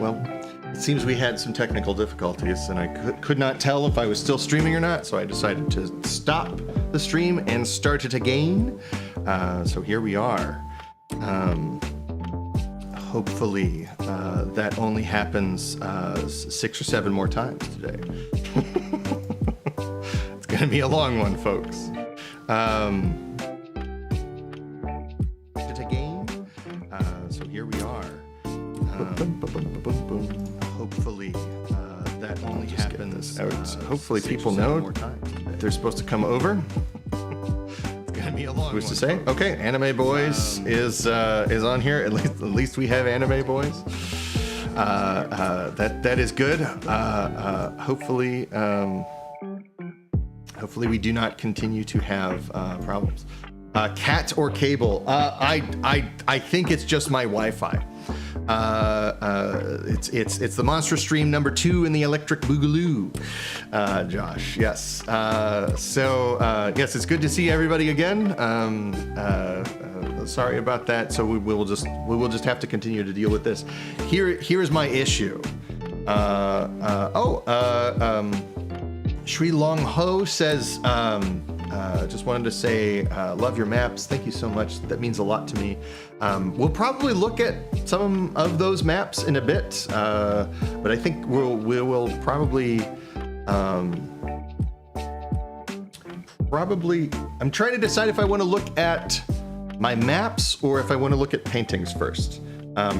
well, it seems we had some technical difficulties, and I could not tell if I was still streaming or not, so I decided to stop the stream and start it again. So here we are. Hopefully that only happens 6 or 7 more times today. It's gonna be a long one, folks. So here we are. Hopefully that only happens out. Hopefully people know they're supposed to come over. It's gonna be a long one. Who's to say? Okay, Anime Boys is on here. At least we have Anime Boys. That is good. Hopefully we do not continue to have problems. Cat or cable? I think it's just my Wi-Fi. It's the Monstrous stream number 2 in the Electric Boogaloo, Josh. Yes. Yes, it's good to see everybody again. Sorry about that. So we will just have to continue to deal with this. Here's my issue. Sri Long Ho says, just wanted to say, love your maps. Thank you so much. That means a lot to me. We'll probably look at some of those maps in a bit, but I think we will probably, I'm trying to decide if I want to look at my maps or if I want to look at paintings first.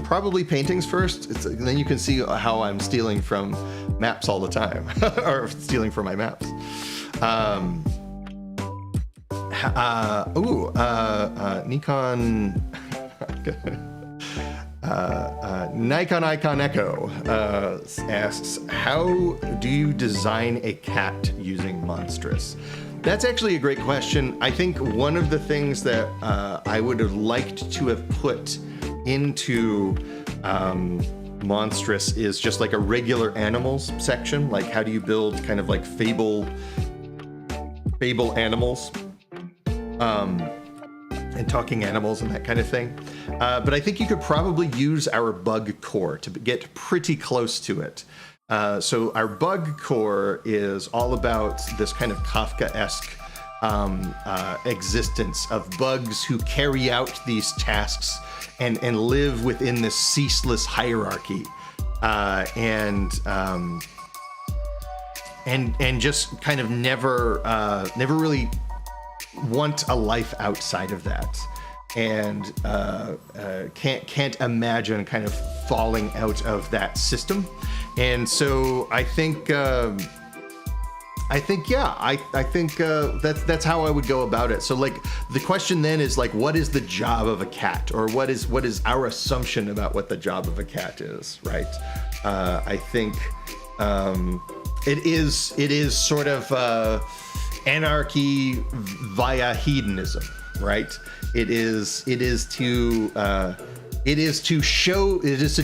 Probably paintings first. Then you can see how I'm stealing from maps all the time, or stealing from my maps. Nikon Nikon Echo asks, how do you design a cat using Monstrous? That's actually a great question. I think one of the things that I would have liked to have put into Monstrous is just like a regular animals section. Like, how do you build kind of like fable animals, and talking animals and that kind of thing. But I think you could probably use our bug core to get pretty close to it. So our bug core is all about this kind of Kafka-esque existence of bugs who carry out these tasks and live within this ceaseless hierarchy, and just kind of never really want a life outside of that, and can't imagine kind of falling out of that system. And so I think that's how I would go about it. So like the question then is like, what is the job of a cat, or what is our assumption about what the job of a cat is, right? I think it is sort of anarchy via hedonism, right? It is to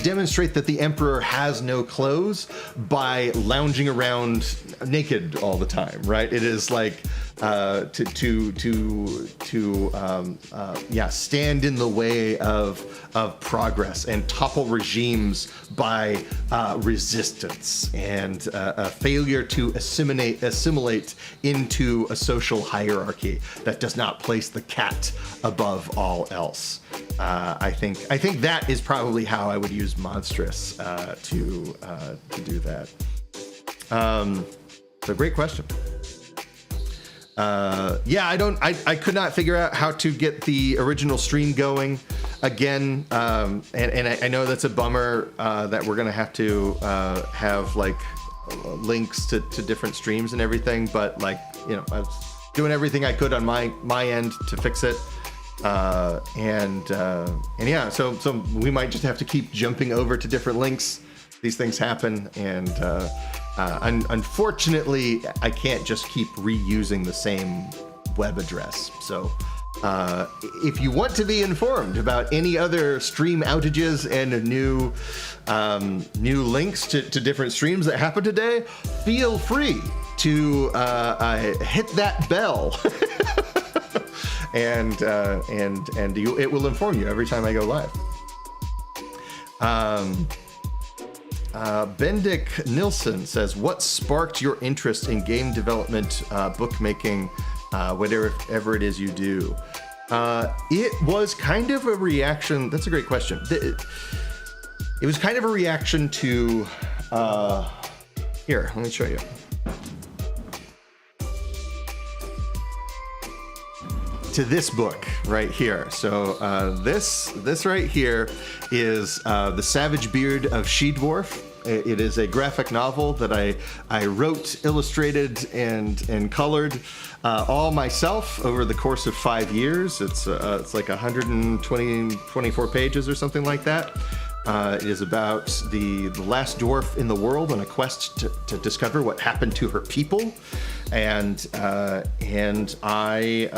demonstrate that the emperor has no clothes by lounging around naked all the time, right? It is like stand in the way of progress and topple regimes by resistance and a failure to assimilate into a social hierarchy that does not place the cat above all else. I think that is probably how I would use Monstrous to do that. So great question. I could not figure out how to get the original stream going again, and I know that's a bummer that we're gonna have to have like links to different streams and everything, but like, you know, I was doing everything I could on my end to fix it. So we might just have to keep jumping over to different links. These things happen, and unfortunately, I can't just keep reusing the same web address. So if you want to be informed about any other stream outages and new links to different streams that happen today, feel free to hit that bell. and it will inform you every time I go live. Bendik Nilsson says, what sparked your interest in game development, bookmaking, whatever it is you do? It was kind of a reaction. That's a great question. It was kind of a reaction to, here, let me show you. To this book right here. So this right here is The Savage Beard of She-Dwarf. It is a graphic novel that I wrote, illustrated, and colored all myself over the course of 5 years. It's like 24 pages or something like that. It is about the last dwarf in the world on a quest to discover what happened to her people, and I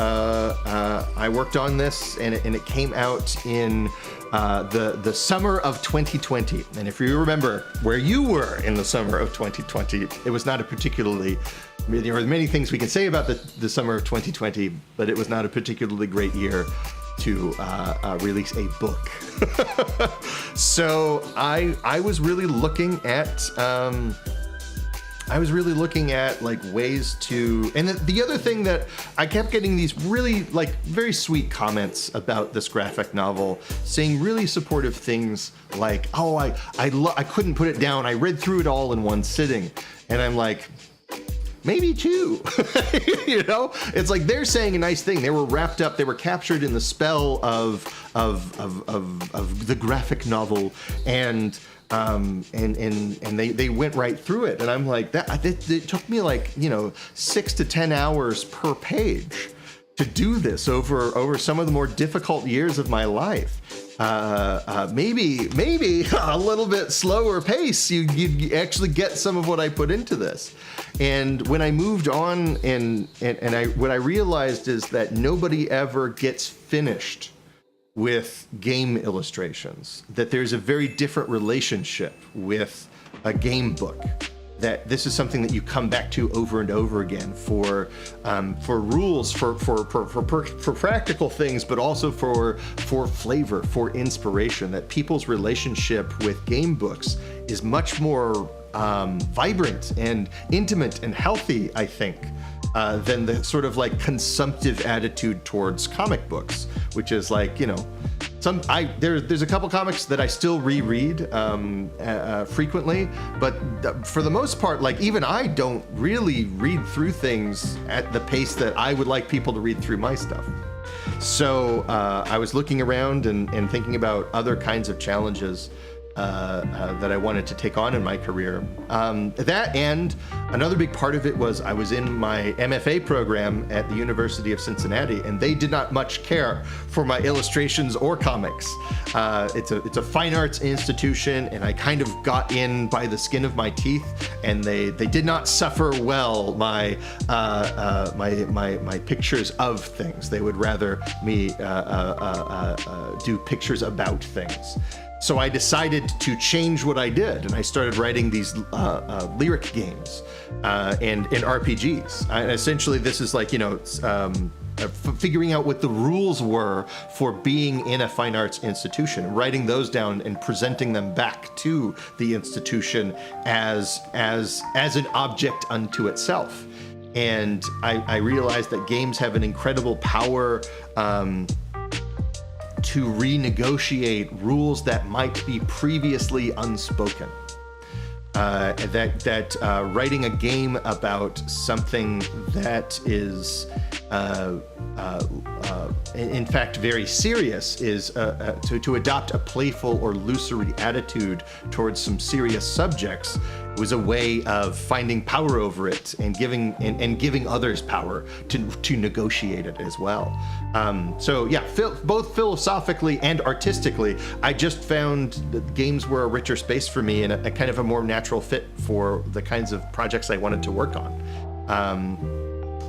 worked on this, and it came out in the summer of 2020. And if you remember where you were in the summer of 2020, it was not a particularly, there are many things we can say about the summer of 2020, but it was not a particularly great year to release a book. So I was really looking at like ways to, and the other thing that I kept getting these really like very sweet comments about this graphic novel, saying really supportive things like, oh, I couldn't put it down. I read through it all in one sitting. And I'm like, maybe two. You know, it's like they're saying a nice thing. They were wrapped up. They were captured in the spell of the graphic novel, and they went right through it. And I'm like, it took me like 6 to 10 hours per page to do this over some of the more difficult years of my life. Maybe a little bit slower pace, you actually get some of what I put into this. And when I moved on, what I realized is that nobody ever gets finished with game illustrations, that there's a very different relationship with a game book, that this is something that you come back to over and over again for rules, for practical things, but also for flavor, for inspiration, that people's relationship with game books is much more vibrant and intimate and healthy, I think, than the sort of like consumptive attitude towards comic books, which is like, there's a couple comics that I still reread frequently, but for the most part, like even I don't really read through things at the pace that I would like people to read through my stuff. So I was looking around and thinking about other kinds of challenges that I wanted to take on in my career. That, and another big part of it was I was in my MFA program at the University of Cincinnati, and they did not much care for my illustrations or comics. It's a fine arts institution, and I kind of got in by the skin of my teeth, and they did not suffer well my pictures of things. They would rather me do pictures about things. So I decided to change what I did, and I started writing these lyric games and RPGs. And essentially, this is like, figuring out what the rules were for being in a fine arts institution, writing those down and presenting them back to the institution as an object unto itself. And I realized that games have an incredible power to renegotiate rules that might be previously unspoken. That writing a game about something that is in fact very serious is to adopt a playful or illusory attitude towards some serious subjects was a way of finding power over it and giving others power to negotiate it as well. So yeah, both philosophically and artistically, I just found that games were a richer space for me and a kind of a more natural fit for the kinds of projects I wanted to work on.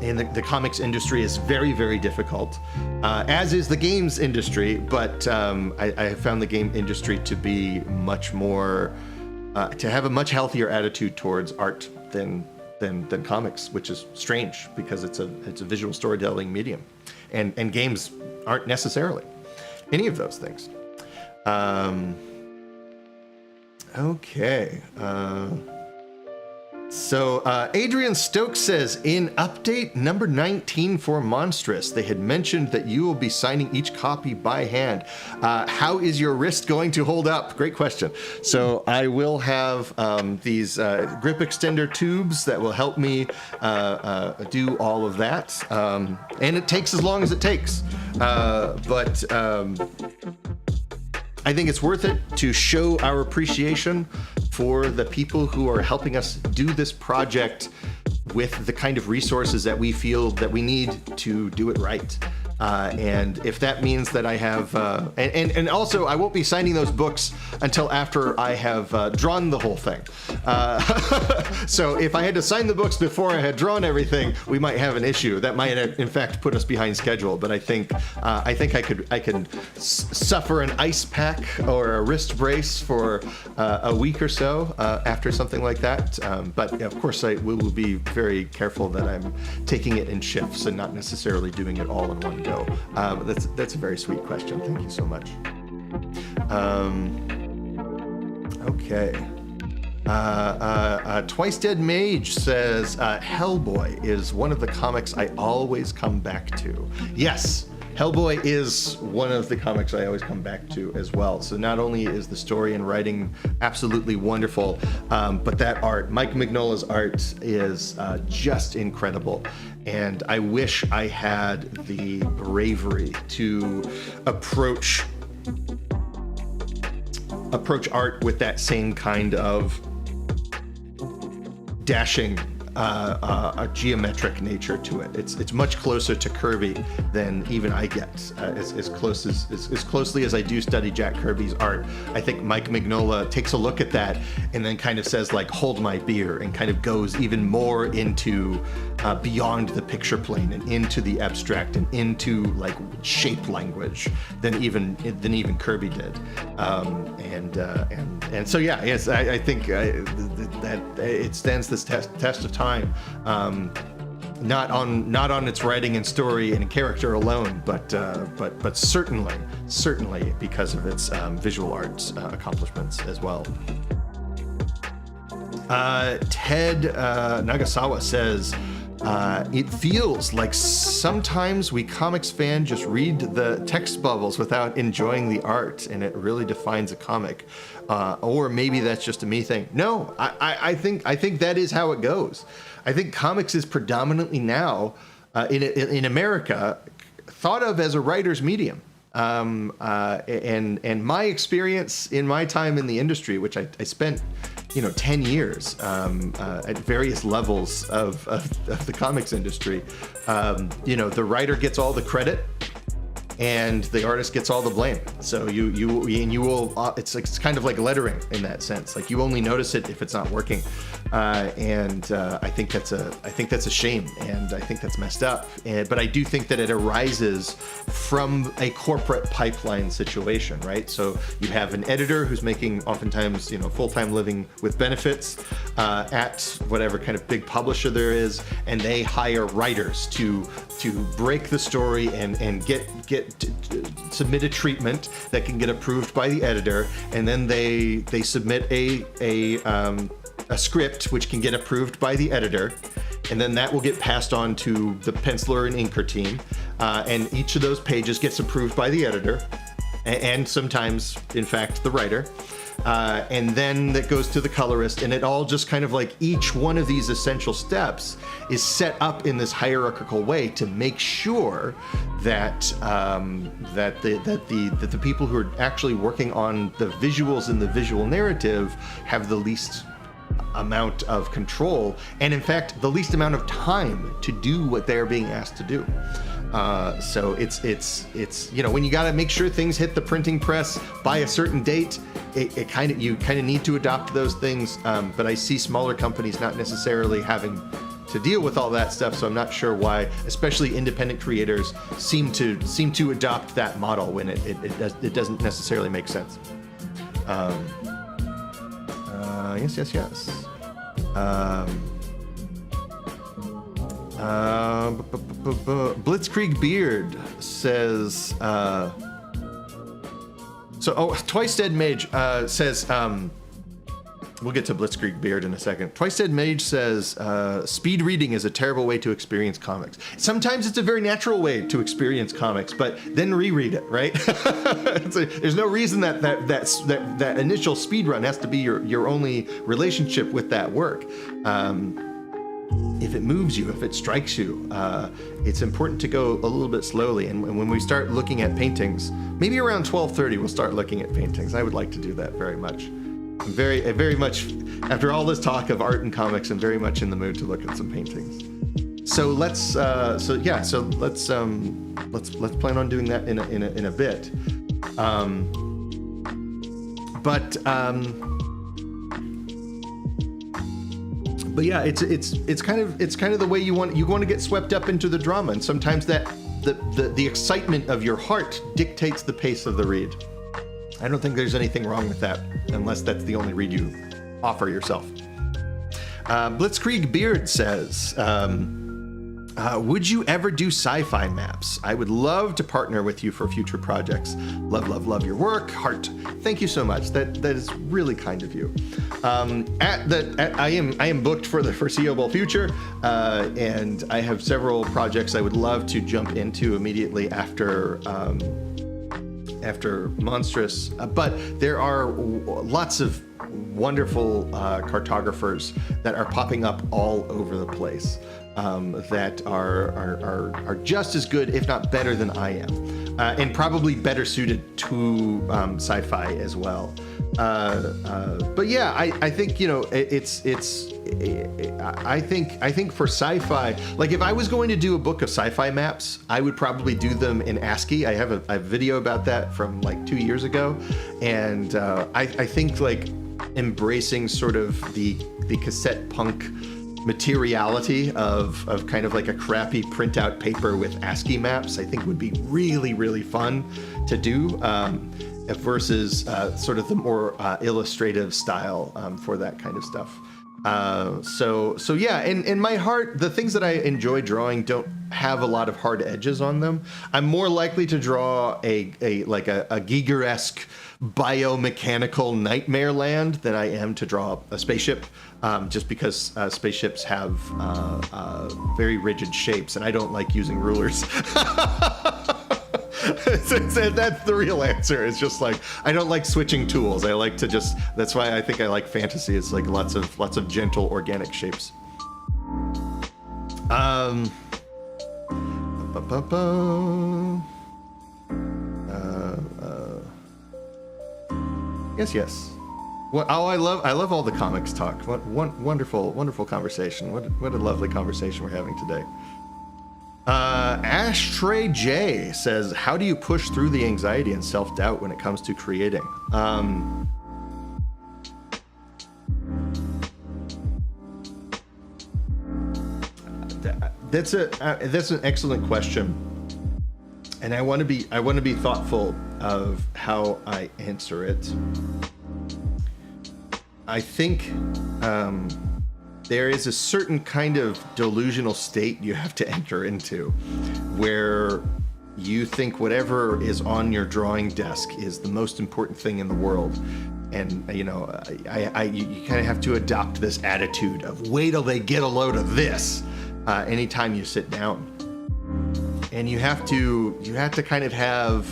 And the comics industry is very, very difficult, as is the games industry, but I have found the game industry to be much more, to have a much healthier attitude towards art than comics, which is strange because it's a visual storytelling medium, and games aren't necessarily any of those things. Okay. So Adrian Stokes says, in update number 19 for Monstrous, they had mentioned that you will be signing each copy by hand. How is your wrist going to hold up? Great question. So I will have these grip extender tubes that will help me do all of that. And it takes as long as it takes. But I think it's worth it to show our appreciation for the people who are helping us do this project with the kind of resources that we feel that we need to do it right. And if that means that I have, and also I won't be signing those books until after I have drawn the whole thing. So if I had to sign the books before I had drawn everything, we might have an issue. That might, in fact, put us behind schedule. But I think I can suffer an ice pack or a wrist brace for a week or so after something like that. But of course, I will be very careful that I'm taking it in shifts and not necessarily doing it all in one go. That's a very sweet question. Thank you so much. Okay. Twice Dead Mage says Hellboy is one of the comics I always come back to. Yes, Hellboy is one of the comics I always come back to as well. So not only is the story and writing absolutely wonderful, but that art, Mike Mignola's art, is just incredible. And I wish I had the bravery to approach art with that same kind of dashing a geometric nature to it. It's much closer to Kirby than even I get. As closely as I do study Jack Kirby's art, I think Mike Mignola takes a look at that and then kind of says like, hold my beer, and kind of goes even more into beyond the picture plane and into the abstract and into like shape language than even Kirby did. And so yeah, yes, I think that it stands this test of time. Not on its writing and story and character alone, but certainly because of its visual arts accomplishments as well. Ted Nagasawa says, it feels like sometimes we comics fans just read the text bubbles without enjoying the art, and it really defines a comic. Or maybe that's just a me thing. No, I think that is how it goes. I think comics is predominantly now in America thought of as a writer's medium. And my experience in my time in the industry, which I spent 10 years at various levels of the comics industry, the writer gets all the credit and the artist gets all the blame. So you will it's kind of like lettering in that sense. Like you only notice it if it's not working. And I think that's a shame, and I think that's messed up. But I do think that it arises from a corporate pipeline situation, right? So you have an editor who's making oftentimes full-time living with benefits at whatever kind of big publisher there is, and they hire writers to break the story and submit a treatment that can get approved by the editor, and then they submit a script which can get approved by the editor, and then that will get passed on to the penciler and inker team, and each of those pages gets approved by the editor and sometimes in fact the writer, and then that goes to the colorist, and it all just kind of like each one of these essential steps is set up in this hierarchical way to make sure that the people who are actually working on the visuals and the visual narrative have the least amount of control, and in fact the least amount of time to do what they're being asked to do. So it's when you got to make sure things hit the printing press by a certain date, you kind of need to adopt those things. But I see smaller companies not necessarily having to deal with all that stuff, so I'm not sure why, especially independent creators seem to adopt that model when it doesn't necessarily make sense. Yes. Blitzkrieg Beard says, Twice Dead Mage says, We'll get to Blitzkrieg Beard in a second. Twice Dead Mage says, speed reading is a terrible way to experience comics. Sometimes it's a very natural way to experience comics, but then reread it, right? There's no reason that initial speed run has to be your only relationship with that work. If it moves you, if it strikes you, it's important to go a little bit slowly. And when we start looking at paintings, maybe around 12:30, we'll start looking at paintings. I would like to do that very much. I'm very much, after all this talk of art and comics, I'm very much in the mood to look at some paintings. So let's let's plan on doing that in a bit. But yeah, it's kind of the way you want to get swept up into the drama, and sometimes that the excitement of your heart dictates the pace of the read. I don't think there's anything wrong with that, unless that's the only read you offer yourself. Blitzkrieg Beard says, would you ever do sci-fi maps? I would love to partner with you for future projects. Love your work. Heart. Thank you so much. That is really kind of you. I am booked for the foreseeable future, and I have several projects I would love to jump into immediately after Monstrous, but there are lots of wonderful cartographers that are popping up all over the place, that are just as good, if not better than I am, and probably better suited to sci-fi as well. But yeah, I think, you know, I think for sci-fi, like if I was going to do a book of sci-fi maps, I would probably do them in ASCII. I have a video about that from like 2 years ago, and I think like embracing sort of the cassette punk materiality of kind of like a crappy printout paper with ASCII maps, I think would be really fun to do, versus sort of the more illustrative style for that kind of stuff. So yeah, in my heart, the things that I enjoy drawing don't have a lot of hard edges on them. I'm more likely to draw a Giger-esque biomechanical nightmare land than I am to draw a spaceship, just because spaceships have very rigid shapes, and I don't like using rulers. That's the real answer. It's just like, I don't like switching tools. I like to just, that's why I think I like fantasy. It's like lots of gentle organic shapes. Yes. What? Oh, I love all the comics talk. What wonderful conversation. What a lovely conversation we're having today. Ashtray J says, how do you push through the anxiety and self-doubt when it comes to creating? That's an excellent question, and I want to be thoughtful of how I answer it. I think there is a certain kind of delusional state you have to enter into, where you think whatever is on your drawing desk is the most important thing in the world. And, you know, you kind of have to adopt this attitude of wait till they get a load of this anytime you sit down. And you have to kind of have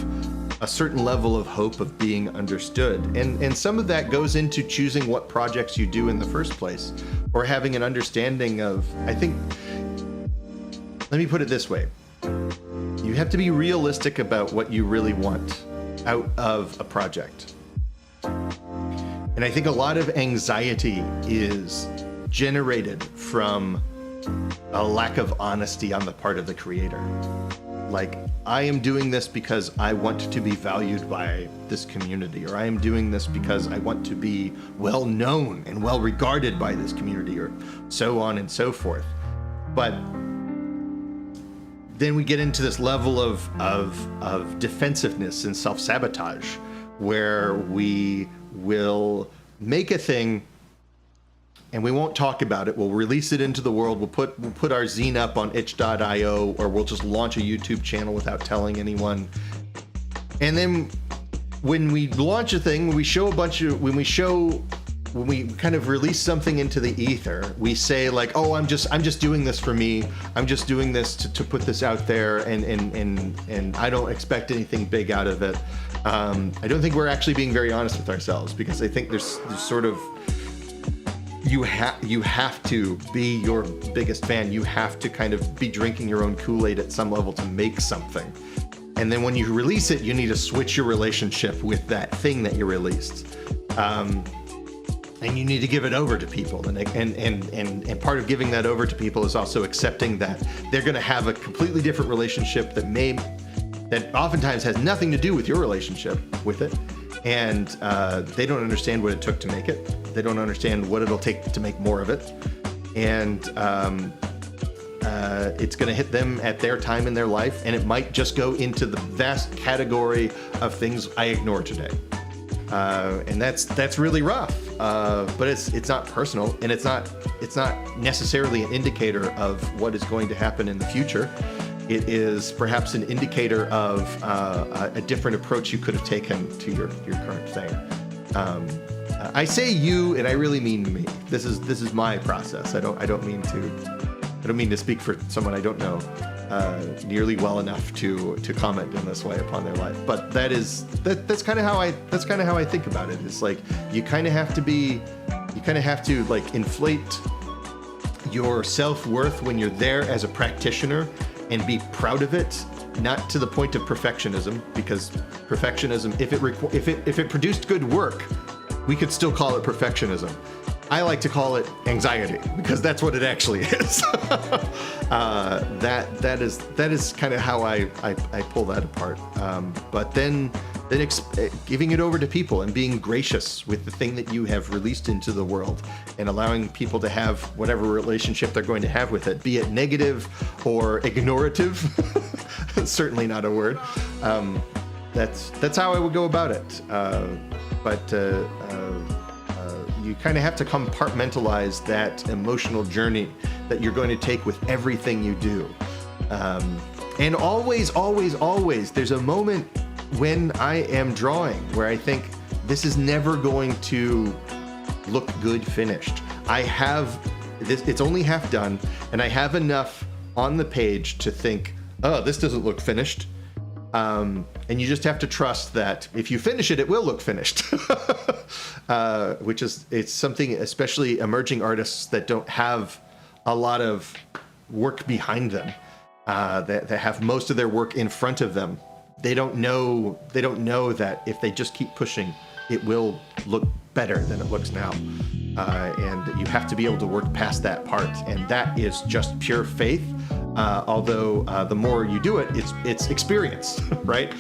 a certain level of hope of being understood. And some of that goes into choosing what projects you do in the first place, or having an understanding of, I think, let me put it this way. You have to be realistic about what you really want out of a project. And I think a lot of anxiety is generated from a lack of honesty on the part of the creator. Like, I am doing this because I want to be valued by this community, or I am doing this because I want to be well known and well regarded by this community, or so on and so forth. But then we get into this level of defensiveness and self-sabotage, where we will make a thing and we won't talk about it. We'll release it into the world. We'll put our zine up on itch.io, or we'll just launch a YouTube channel without telling anyone. And then when we launch a thing, when we show when we kind of release something into the ether, we say like, oh, I'm just doing this for me. I'm just doing this to put this out there, and I don't expect anything big out of it. I don't think we're actually being very honest with ourselves, because I think there's sort of, you have to be your biggest fan. You have to kind of be drinking your own Kool-Aid at some level to make something. And then when you release it, you need to switch your relationship with that thing that you released. And you need to give it over to people. And part of giving that over to people is also accepting that they're going to have a completely different relationship that oftentimes has nothing to do with your relationship with it. And they don't understand what it took to make it. They don't understand what it'll take to make more of it. And it's going to hit them at their time in their life, and it might just go into the vast category of things I ignore today. And that's really rough. But it's not personal, and it's not necessarily an indicator of what is going to happen in the future. It is perhaps an indicator of a different approach you could have taken to your current thing. I say you, and I really mean me. This is my process. I don't mean to speak for someone I don't know nearly well enough to comment in this way upon their life. But that's kind of how I think about it. It's like you kind of have to like inflate your self-worth when you're there as a practitioner and be proud of it, not to the point of perfectionism, because perfectionism, if it produced good work, we could still call it perfectionism. I like to call it anxiety, because that's what it actually is. That is kind of how I pull that apart. But then giving it over to people and being gracious with the thing that you have released into the world, and allowing people to have whatever relationship they're going to have with it, be it negative or ignorative. Certainly not a word. That's how I would go about it. But you kind of have to compartmentalize that emotional journey that you're going to take with everything you do. And always, there's a moment when I am drawing where I think this is never going to look good finished. I have this, it's only half done, and I have enough on the page to think, oh, this doesn't look finished. And you just have to trust that if you finish it, it will look finished. It's something, especially emerging artists that don't have a lot of work behind them, that have most of their work in front of them. They don't know that if they just keep pushing, it will look better than it looks now. And you have to be able to work past that part, and that is just pure faith. Although the more you do it, it's experience, right?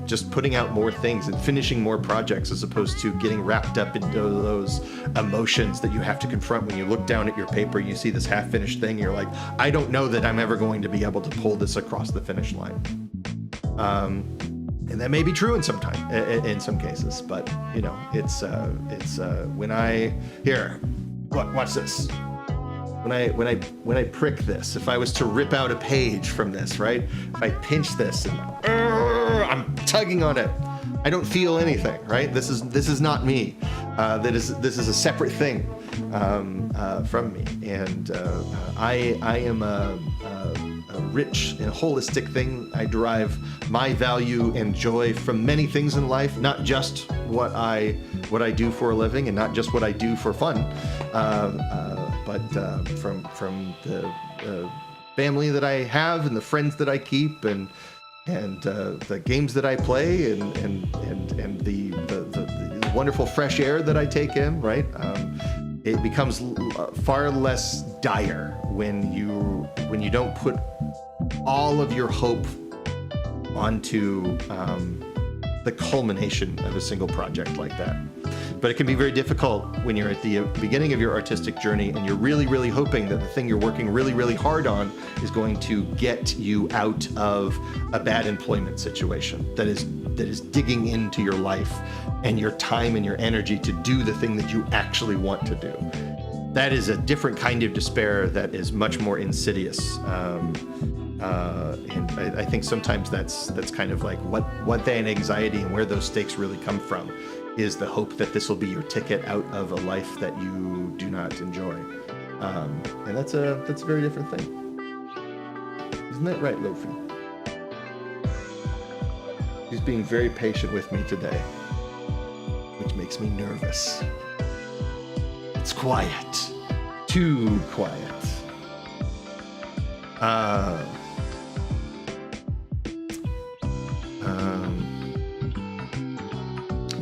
Just putting out more things and finishing more projects, as opposed to getting wrapped up into those emotions that you have to confront when you look down at your paper. You see this half-finished thing, you're like, I don't know that I'm ever going to be able to pull this across the finish line. And that may be true in some cases, but you know, it's when I watch this. When I prick this, if I was to rip out a page from this, right? If I pinch this and I'm tugging on it, I don't feel anything, right? This is not me. This is a separate thing from me, and I am a rich and holistic thing. I derive my value and joy from many things in life, not just what I do for a living, and not just what I do for fun, but from the family that I have, and the friends that I keep, and the games that I play, and the wonderful fresh air that I take in, right? It becomes far less dire when you don't put all of your hope onto the culmination of a single project like that. But it can be very difficult when you're at the beginning of your artistic journey and you're really, really hoping that the thing you're working really, really hard on is going to get you out of a bad employment situation that is digging into your life and your time and your energy to do the thing that you actually want to do. That is a different kind of despair that is much more insidious. And I think sometimes that's kind of like what that anxiety and where those stakes really come from is the hope that this will be your ticket out of a life that you do not enjoy. And that's a very different thing. Isn't that right, Lofi? He's being very patient with me today, which makes me nervous. It's quiet. Too quiet.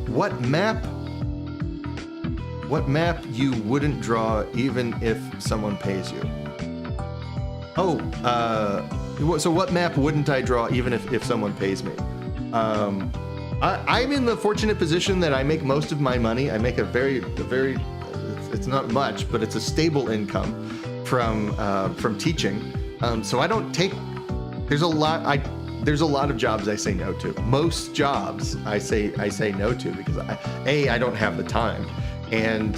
What map you wouldn't draw even if someone pays you? Oh, so what map wouldn't I draw even if someone pays me? I'm in the fortunate position that I make most of my money. I make a very, it's not much, but it's a stable income from teaching. So I don't take, there's a lot of jobs I say no to. Most jobs I say no to because I don't have the time. And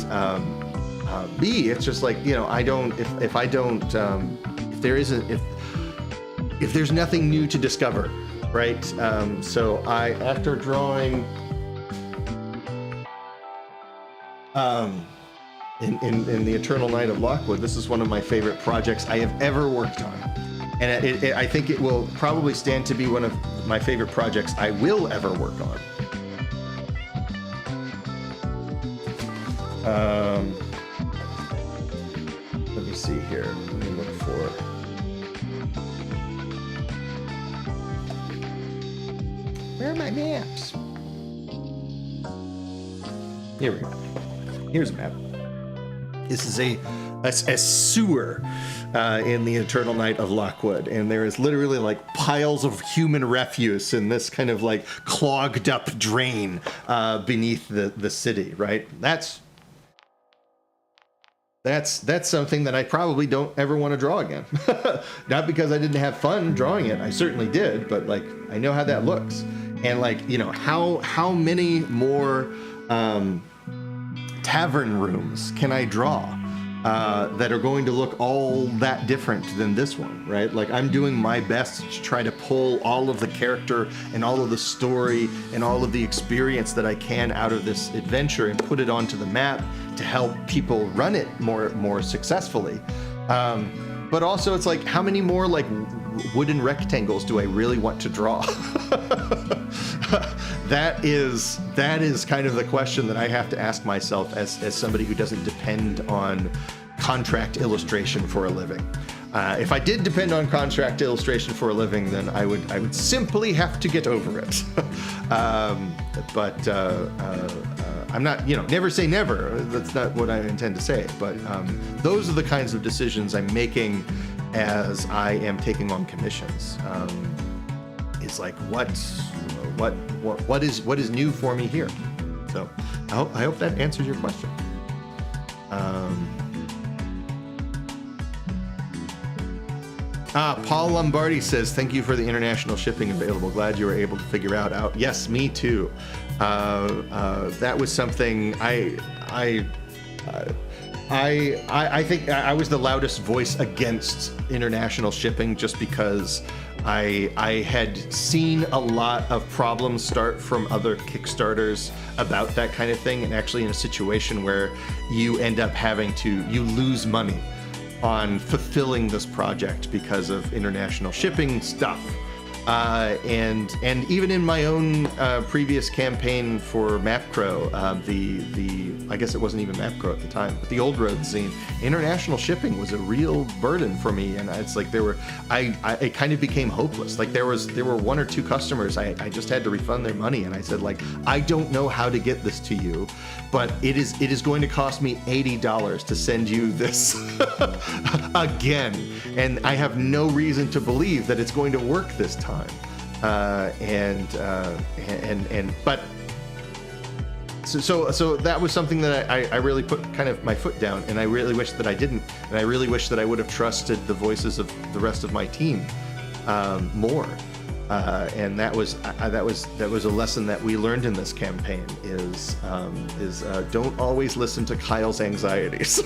B, it's just like, I don't, if there's nothing new to discover, right? So after drawing in The Eternal Night of Lockwood, this is one of my favorite projects I have ever worked on. And I think it will probably stand to be one of my favorite projects I will ever work on. Let me see here. Let me look for... Where are my maps? Here we go. Here's a map. This is a sewer in The Eternal Night of Lockwood, and there is literally like piles of human refuse in this kind of like clogged up drain beneath the city, right? That's something that I probably don't ever want to draw again. Not because I didn't have fun drawing it, I certainly did, but like I know how that looks, and like how many more tavern rooms can I draw that are going to look all that different than this one, right? Like I'm doing my best to try to pull all of the character and all of the story and all of the experience that I can out of this adventure and put it onto the map to help people run it more successfully. But also it's like, how many more like wooden rectangles do I really want to draw? That is kind of the question that I have to ask myself as somebody who doesn't depend on contract illustration for a living. If I did depend on contract illustration for a living, then I would simply have to get over it. But I'm not, never say never. That's not what I intend to say. But those are the kinds of decisions I'm making as I am taking on commissions. It's like what is new for me here? So I hope that answers your question. Paul Lombardi says, thank you for the international shipping available. Glad you were able to figure out. Yes, me too. That was something I think I was the loudest voice against international shipping just because I had seen a lot of problems start from other Kickstarters about that kind of thing, and actually in a situation where you end up you lose money on fulfilling this project because of international shipping stuff. And even in my own previous campaign for Mapcrow, I guess it wasn't even Mapcrow at the time, but the Old Road zine, international shipping was a real burden for me, and it's like it kind of became hopeless. Like there were one or two customers I just had to refund their money, and I said like, I don't know how to get this to you, but it is going to cost me $80 to send you this again, and I have no reason to believe that it's going to work this time. But so that was something that I really put kind of my foot down, and I really wish that I didn't, and I really wish that I would have trusted the voices of the rest of my team more. And that was a lesson that we learned in this campaign is don't always listen to Kyle's anxieties.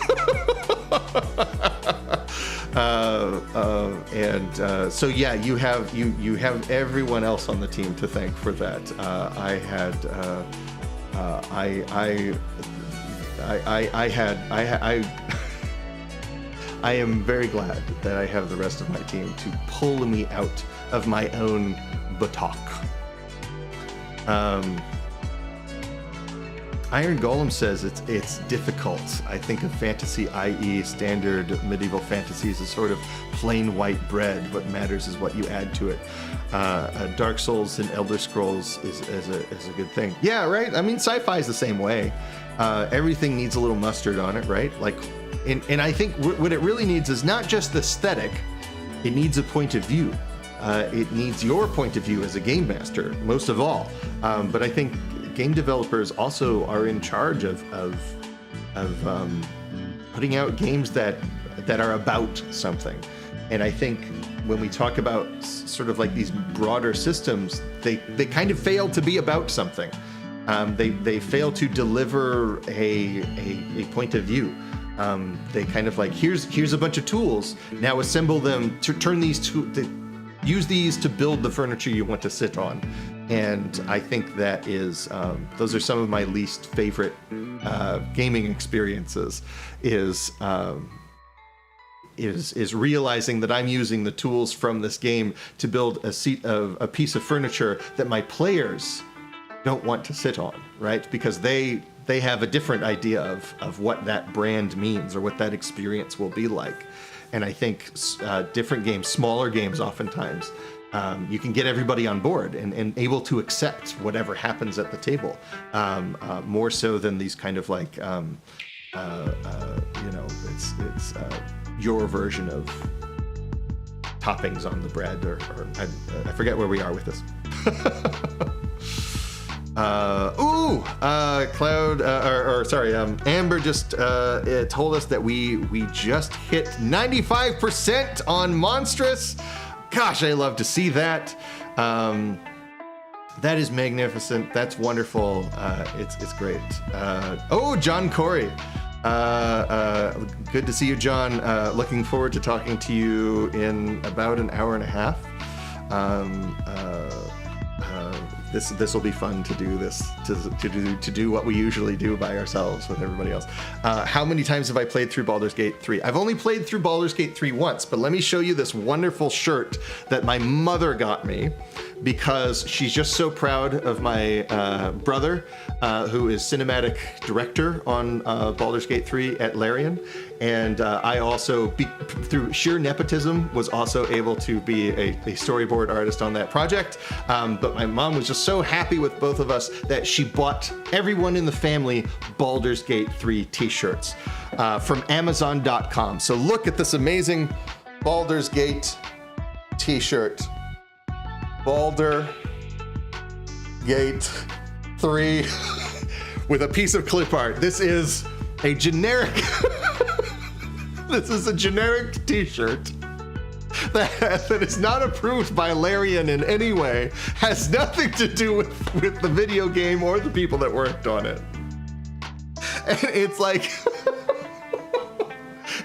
So yeah, you have everyone else on the team to thank for that. I had I am very glad that I have the rest of my team to pull me out of my own buttock. Iron Golem says it's difficult. I think of fantasy, i.e. standard medieval fantasies, as sort of plain white bread. What matters is what you add to it. Dark Souls and Elder Scrolls is a good thing. Yeah, right? I mean, sci-fi is the same way. Everything needs a little mustard on it, right? Like, and I think what it really needs is not just the aesthetic, it needs a point of view. It needs your point of view as a game master, most of all. But I think game developers also are in charge of putting out games that are about something. And I think when we talk about sort of like these broader systems, they kind of fail to be about something. They fail to deliver a point of view. They kind of like, here's a bunch of tools, now assemble them to turn these use these to build the furniture you want to sit on. And I think that is those are some of my least favorite gaming experiences. Is realizing that I'm using the tools from this game to build a piece of furniture that my players don't want to sit on, right? Because they have a different idea of what that brand means or what that experience will be like. And I think different games, smaller games oftentimes, you can get everybody on board and able to accept whatever happens at the table, more so than these kind of like, it's your version of toppings on the bread, or I forget where we are with this. Amber just told us that we just hit 95% on Monstrous. Gosh, I love to see that. That is magnificent. That's wonderful. It's great. John Corey. Good to see you, John. Looking forward to talking to you in about an hour and a half. This will be fun to do this, to do what we usually do by ourselves with everybody else. How many times have I played through Baldur's Gate 3? I've only played through Baldur's Gate 3 once, but let me show you this wonderful shirt that my mother got me because she's just so proud of my brother, who is cinematic director on Baldur's Gate 3 at Larian. And I also, through sheer nepotism, was also able to be a storyboard artist on that project. But my mom was just so happy with both of us that she bought everyone in the family Baldur's Gate 3 t-shirts from Amazon.com. So look at this amazing Baldur's Gate t-shirt. Baldur Gate 3 with a piece of clip art. This is a generic... This is a generic t-shirt that is not approved by Larian in any way, has nothing to do with the video game or the people that worked on it. And it's like,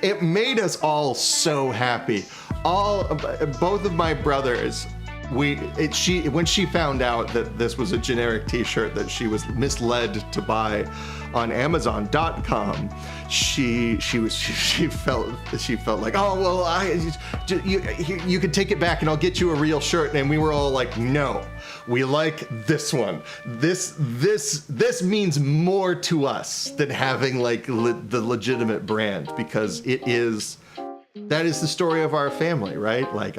it made us all so happy. Both of my brothers, when she found out that this was a generic t-shirt that she was misled to buy on Amazon.com, she felt like, oh well, you can take it back and I'll get you a real shirt. And we were all like, no, we like this one. This means more to us than having like the legitimate brand, because that is the story of our family, right? Like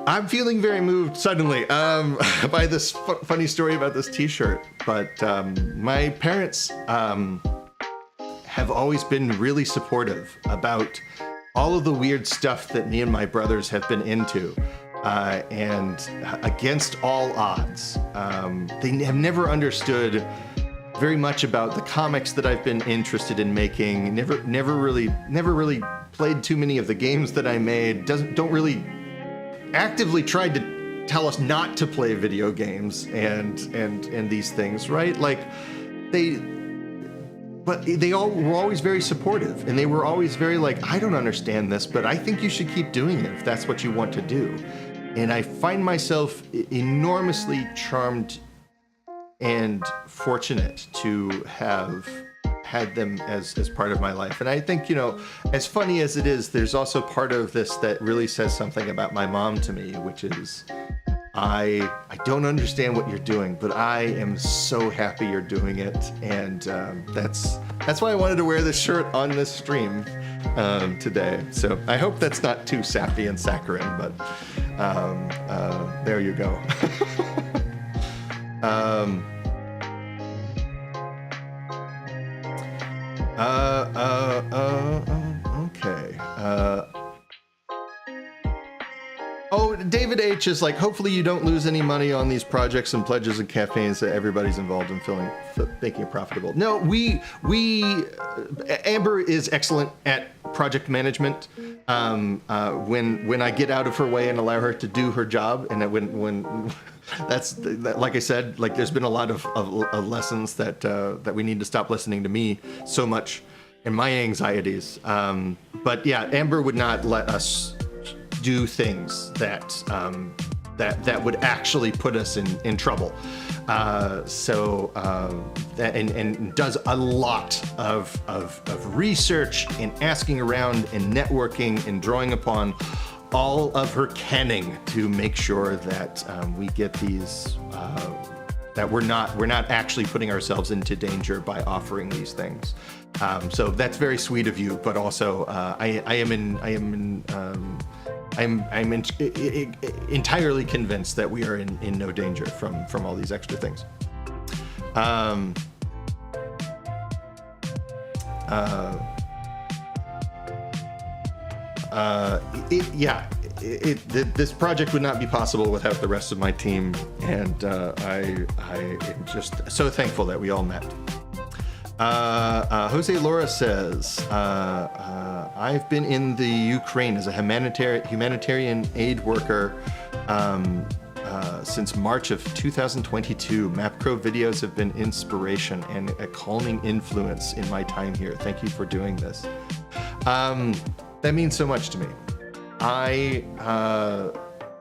I'm feeling very moved suddenly by this funny story about this t-shirt, but my parents have always been really supportive about all of the weird stuff that me and my brothers have been into, and against all odds, they have never understood very much about the comics that I've been interested in making. Never really played too many of the games that I made. Don't really actively tried to tell us not to play video games and these things, right? Like but they all were always very supportive, and they were always very like, I don't understand this, but I think you should keep doing it if that's what you want to do. And I find myself enormously charmed and fortunate to have had them as part of my life. And I think, you know, as funny as it is, there's also part of this that really says something about my mom to me, which is I don't understand what you're doing, but I am so happy you're doing it. And that's why I wanted to wear this shirt on this stream today. So I hope that's not too sappy and saccharine, but there you go. Okay. Oh, David H is like, hopefully you don't lose any money on these projects and pledges and campaigns that everybody's involved in making it profitable. No, Amber is excellent at project management. When I get out of her way and allow her to do her job, and when like I said, like there's been a lot of lessons that we need to stop listening to me so much and my anxieties. But yeah, Amber would not let us do things that would actually put us in trouble. And does a lot of research and asking around and networking and drawing upon all of her kenning to make sure that we get these, that we're not actually putting ourselves into danger by offering these things. So that's very sweet of you, but also I'm entirely convinced that we are in no danger from all these extra things. This project would not be possible without the rest of my team, and I am just so thankful that we all met. Jose Laura says, I've been in the Ukraine as a humanitarian aid worker since March of 2022. MapCrow videos have been inspiration and a calming influence in my time here. Thank you for doing this. That means so much to me.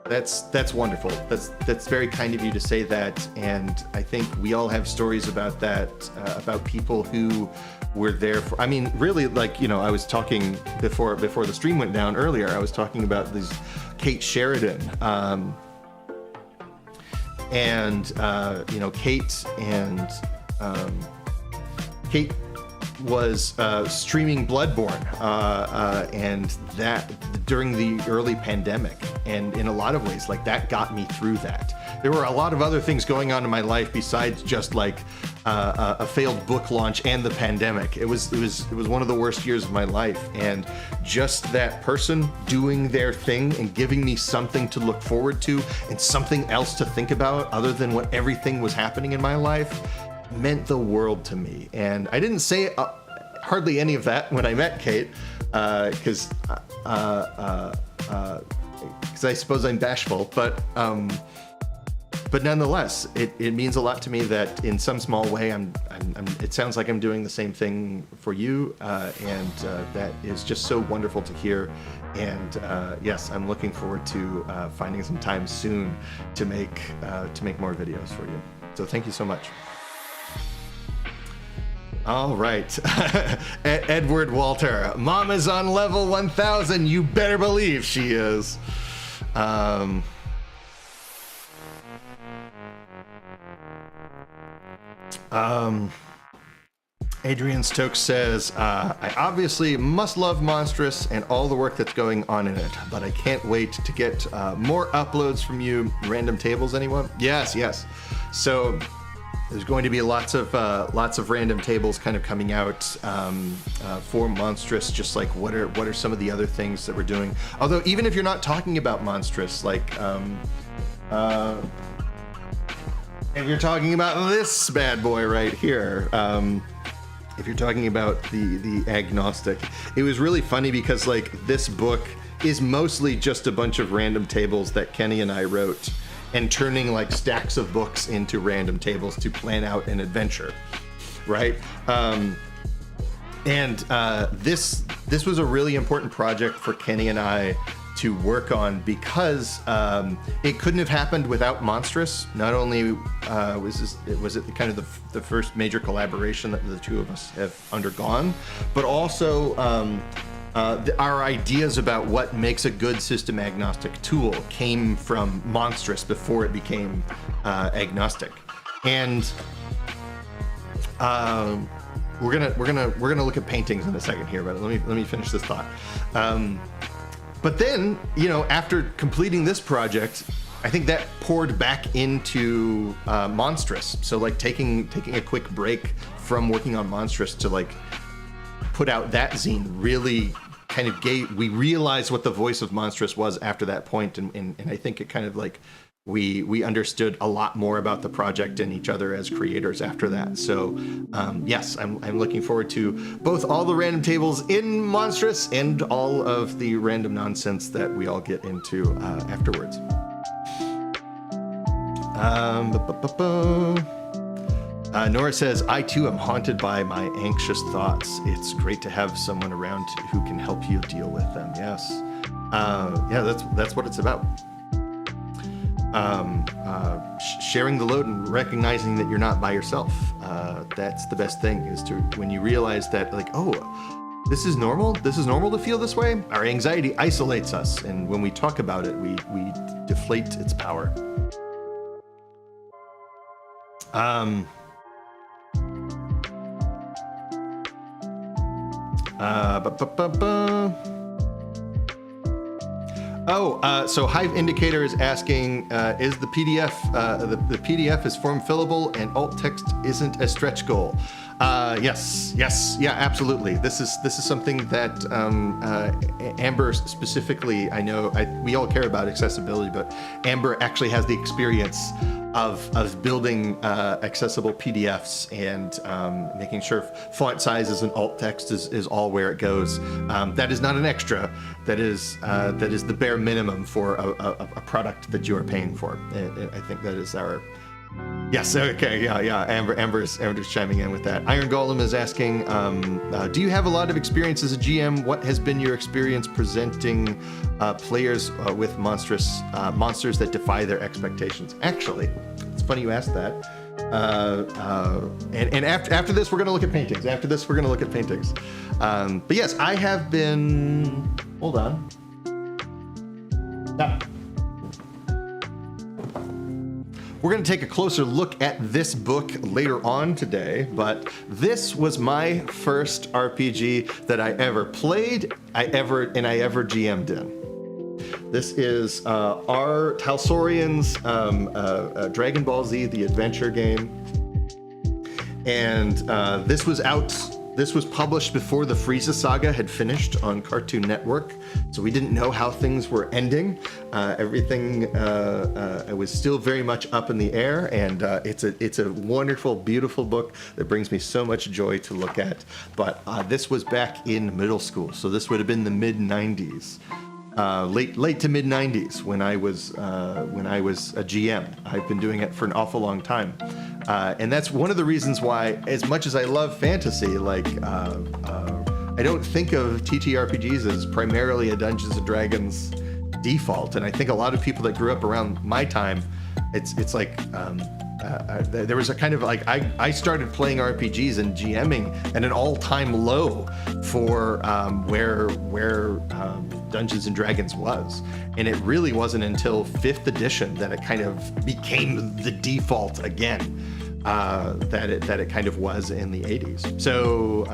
That's wonderful. That's very kind of you to say that, and I think we all have stories about that, about people who were there for. I mean, really, like, you know, I was talking before the stream went down earlier. I was talking about this Kate Sheridan, and you know, Kate was streaming Bloodborne, and that during the early pandemic, and in a lot of ways, like, that got me through that. There were a lot of other things going on in my life besides just like a failed book launch and the pandemic. It was one of the worst years of my life, and just that person doing their thing and giving me something to look forward to and something else to think about other than what everything was happening in my life meant the world to me. And I didn't say hardly any of that when I met Kate, because I suppose I'm bashful, but nonetheless, it means a lot to me that in some small way it sounds like I'm doing the same thing for you, and that is just so wonderful to hear. And yes, I'm looking forward to finding some time soon to make more videos for you. So thank you so much. All right. Edward Walter, Mom is on level 1000. You better believe she is. Adrian Stokes says, I obviously must love Monstrous and all the work that's going on in it, but I can't wait to get more uploads from you. Random tables, anyone? Yes. So there's going to be lots of random tables kind of coming out for Monstrous, just like what are some of the other things that we're doing. Although even if you're not talking about Monstrous, like if you're talking about this bad boy right here, if you're talking about the agnostic, it was really funny because like this book is mostly just a bunch of random tables that Kenny and I wrote, and turning like stacks of books into random tables to plan out an adventure, right? This was a really important project for Kenny and I work on, because it couldn't have happened without Monstrous. Not only was it kind of the first major collaboration that the two of us have undergone, but also our ideas about what makes a good system agnostic tool came from Monstrous before it became agnostic. And we're gonna look at paintings in a second here, but let me finish this thought. But then, after completing this project, I think that poured back into Monstrous. So like taking a quick break from working on Monstrous to like put out that zine really kind of we realized what the voice of Monstrous was after that point, and I think it kind of like we understood a lot more about the project and each other as creators after that. So yes, I'm looking forward to both all the random tables in Monstrous and all of the random nonsense that we all get into afterwards. Nora says, I too am haunted by my anxious thoughts. It's great to have someone around who can help you deal with them. Yes. Yeah, that's what it's about. Sharing the load and recognizing that you're not by yourself. That's the best thing, is to when you realize that, like, oh, this is normal to feel this way. Our anxiety isolates us, and when we talk about it, we deflate its power. So Hive Indicator is asking, is the PDF, the PDF is form fillable and alt text isn't a stretch goal? Yes, yeah, absolutely. This is something that Amber specifically, I know we all care about accessibility, but Amber actually has the experience of building accessible PDFs and making sure font sizes and alt text is all where it goes. That is not an extra. That is the bare minimum for a product that you are paying for. I think that is our. Yes. Okay. Yeah. Amber's chiming in with that. Iron Golem is asking, do you have a lot of experience as a GM? What has been your experience presenting players with monsters that defy their expectations? Actually, it's funny you asked that. And after this, we're going to look at paintings. But yes, I have been. Hold on. We're going to take a closer look at this book later on today, but this was my first RPG that I ever played, I ever GM'd in. This is our Talsorian's Dragon Ball Z, the adventure game. And this was published before the Frieza saga had finished on Cartoon Network, so we didn't know how things were ending. Everything was still very much up in the air, and it's a wonderful, beautiful book that brings me so much joy to look at. But this was back in middle school, so this would have been the mid-90s. Late to mid 90s when I was a GM. I've been doing it for an awful long time, and that's one of the reasons why, as much as I love fantasy, like I don't think of TTRPGs as primarily a Dungeons and Dragons default. And I think a lot of people that grew up around my time, it's like there was a kind of like I started playing RPGs and GMing at an all-time low for where Dungeons and Dragons was, and it really wasn't until 5th edition that it kind of became the default again, that it kind of was in the 80s. So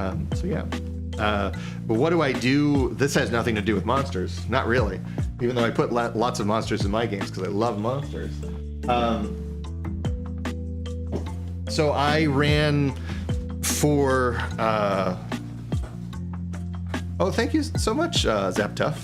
yeah. But what do I do? This has nothing to do with monsters, not really, even though I put lots of monsters in my games because I love monsters. So I ran for oh, thank you so much, Zaptuff.